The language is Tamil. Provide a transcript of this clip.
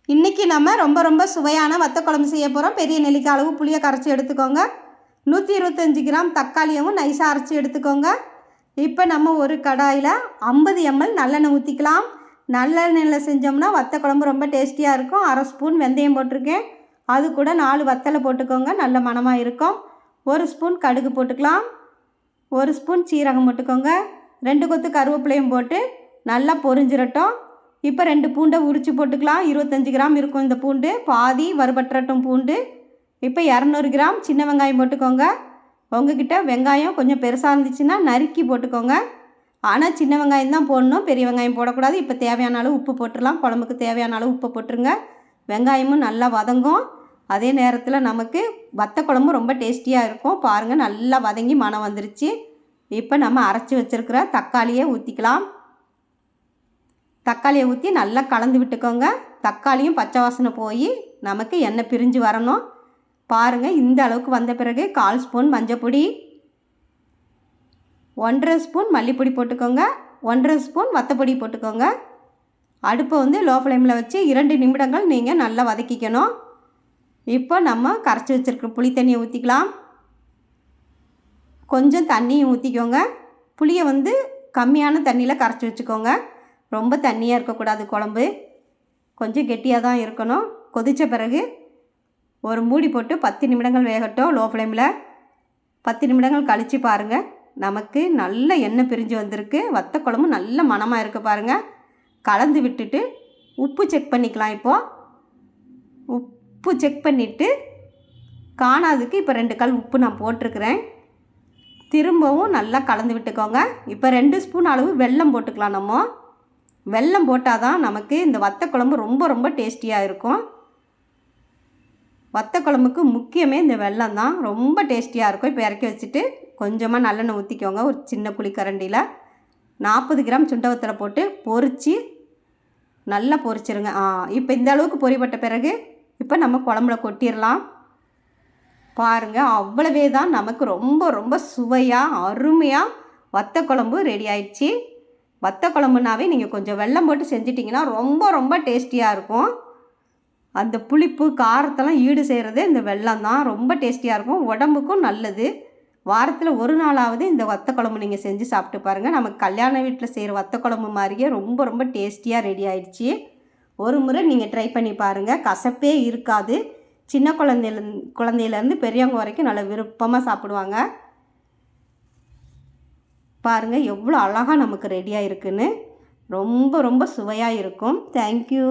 இன்றைக்கி நம்ம ரொம்ப சுவையான வத்த குழம்பு செய்ய போகிறோம். பெரிய நெல்லிக்காய் அளவு புளியை கரைச்சி எடுத்துக்கோங்க. 125 கிராம் தக்காளியவும் நைஸாக அரைச்சி எடுத்துக்கோங்க. இப்போ நம்ம ஒரு கடாயில் 50 ml நல்லெண்ணெய் ஊற்றிக்கலாம். நல்லெண்ணெயில் செஞ்சோம்னா வத்த குழம்பு ரொம்ப டேஸ்டியாக இருக்கும். 1/2 ஸ்பூன் வெந்தயம் போட்டிருக்கேன். அது கூட 4 வத்தலை போட்டுக்கோங்க, நல்ல மணமாக இருக்கும். 1 ஸ்பூன் கடுகு போட்டுக்கலாம். 1 ஸ்பூன் சீரகம் போட்டுக்கோங்க. 2 கொத்து கருவேப்பிலையும் போட்டு நல்லா பொரிஞ்சிரட்டும். இப்போ 2 பூண்டை உரித்து போட்டுக்கலாம். 25 கிராம் இருக்கும் இந்த பூண்டு, பாதி வறுபட்டுறட்டும் பூண்டு. இப்போ 200 கிராம் சின்ன வெங்காயம் போட்டுக்கோங்க. உங்ககிட்ட வெங்காயம் கொஞ்சம் பெருசாக இருந்துச்சுன்னா நறுக்கி போட்டுக்கோங்க. ஆனால் சின்ன வெங்காயம் தான் போடணும், பெரிய வெங்காயம் போடக்கூடாது. இப்போ தேவையான அளவு உப்பு போட்டுடலாம். குழம்புக்கு தேவையான அளவு உப்பு போட்டுருங்க. வெங்காயமும் நல்லா வதங்கும். அதே நேரத்தில் நமக்கு வத்த குழம்பு ரொம்ப டேஸ்டியாக இருக்கும். பாருங்கள், நல்லா வதங்கி மணம் வந்துருச்சு. இப்போ நம்ம அரைச்சி வச்சுருக்கிற தக்காளியை ஊற்றிக்கலாம். தக்காளியை ஊற்றி நல்லா கலந்து விட்டுக்கோங்க. தக்காளியும் பச்சை வாசனை போய் நமக்கு எண்ணெய் பிரிஞ்சு வரணும். பாருங்கள், இந்த அளவுக்கு வந்த பிறகு 1/4 ஸ்பூன் மஞ்சப்பொடி, 1/2 ஸ்பூன் மல்லிப்பொடி போட்டுக்கோங்க. 1/2 ஸ்பூன் வத்தப்பொடி போட்டுக்கோங்க. அடுப்பை லோ ஃப்ளேமில் வச்சு 2 நிமிடங்கள் நீங்கள் நல்லா வதக்கிக்கணும். இப்போ நம்ம கரைச்சி வச்சுருக்க புளி தண்ணியை ஊற்றிக்கலாம். கொஞ்சம் தண்ணியும் ஊற்றிக்கோங்க. புளியை கம்மியான தண்ணியில் கரைச்சி வச்சுக்கோங்க. ரொம்ப தண்ணியாக இருக்கக்கூடாது, குழம்பு கொஞ்சம் கெட்டியாக தான் இருக்கணும். கொதித்த பிறகு ஒரு மூடி போட்டு 10 நிமிடங்கள் வேகட்டும் லோ ஃப்ளேமில். 10 நிமிடங்கள் கழித்து பாருங்கள், நமக்கு நல்ல எண்ணெய் பிரிஞ்சு வந்திருக்கு. வத்த குழம்பு நல்ல மணமாக இருக்குது பாருங்கள். கலந்து விட்டுட்டு உப்பு செக் பண்ணிக்கலாம். இப்போது உப்பு செக் பண்ணிவிட்டு காணாதுக்கு இப்போ 2 கல் உப்பு நான் போட்டிருக்கிறேன். திரும்பவும் நல்லா கலந்து விட்டுக்கோங்க. இப்போ 2 ஸ்பூன் அளவு வெல்லம் போட்டுக்கலாம். நம்ம வெல்லம் போட்டால் தான் நமக்கு இந்த வத்த குழம்பு ரொம்ப டேஸ்டியாக இருக்கும். வத்த குழம்புக்கு முக்கியமே இந்த வெல்லம் தான், ரொம்ப டேஸ்டியாக இருக்கும். இப்போ இறக்கி வச்சுட்டு கொஞ்சமாக நல்லெண்ணெய் ஊற்றிக்கோங்க. ஒரு சின்ன குழிக்கரண்டியில் 40 கிராம் சுண்டவத்தில் போட்டு பொரித்து நல்லா பொரிச்சிருங்க. இப்போ இந்த அளவுக்கு பொரிப்பட்ட பிறகு இப்போ நம்ம குழம்புல கொட்டிடலாம். பாருங்கள், அவ்வளவே தான். நமக்கு ரொம்ப சுவையாக அருமையாக வத்த குழம்பு ரெடி ஆயிடுச்சு. வத்த குழம்புனாவே நீங்கள் கொஞ்சம் வெல்லம் போட்டு செஞ்சிட்டிங்கன்னா ரொம்ப டேஸ்டியாக இருக்கும். அந்த புளிப்பு காரத்தெல்லாம் ஈடு செய்கிறதே இந்த வெல்லம் தான். ரொம்ப டேஸ்டியாக இருக்கும், உடம்புக்கும் நல்லது. வாரத்தில் ஒரு நாளாவது இந்த வத்த குழம்பு நீங்கள் செஞ்சு சாப்பிட்டு பாருங்கள். நமக்கு கல்யாண வீட்டில் செய்கிற வத்த குழம்பு மாதிரியே ரொம்ப டேஸ்டியாக ரெடி ஆயிடுச்சு. ஒரு முறை நீங்கள் ட்ரை பண்ணி பாருங்கள், கசப்பே இருக்காது. சின்ன குழந்தையிலேருந்து பெரியவங்க வரைக்கும் நல்லா விருப்பமாக சாப்பிடுவாங்க. பாருங்கள் எவ்வளோ அழகாக நமக்கு ரெடியாக இருக்குன்னு. ரொம்ப சுவையாக இருக்கும். தேங்க்யூ.